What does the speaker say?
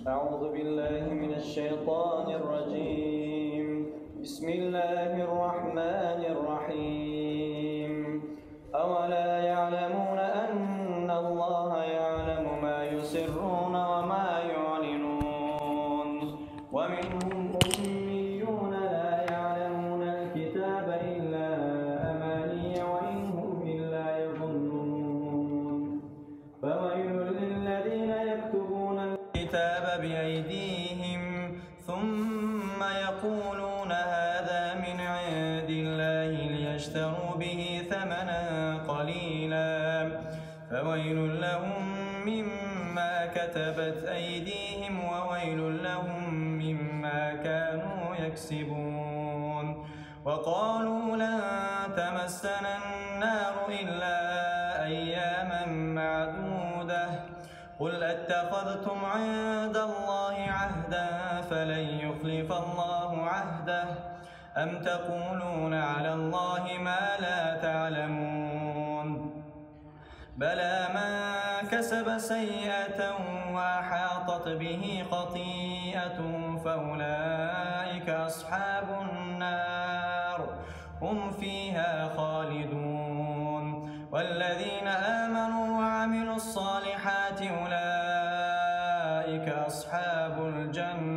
أعوذ بالله من الشيطان الرجيم. بسم الله الرحمن الرحيم. أولا يعلمون أن الله يعلم ما يسرون وما يعلنون ومنهم أميون لا يعلمون الكتاب إلا أماني وإن هم إلا يظنون فويل للذين يكتبون الكتاب بأيديهم ثم يقولون هذا من عند الله ليشتروا به ثمنا قليلا فويل لهم مما كتبت أيديهم وويل لهم مما كانوا يكسبون. وقالوا لن تمسنا النار إلا أياما معدودة قل أتخذتم عند الله عهدا فلن يخلف الله عهده أم تقولون على الله ما لا تعلمون بلى من كسب سيئة وأحاطت به خطيئته فأولئك أصحاب النار هم فيها خالدون. والذين آمنوا وعملوا الصالحات أولئك أصحاب الجنة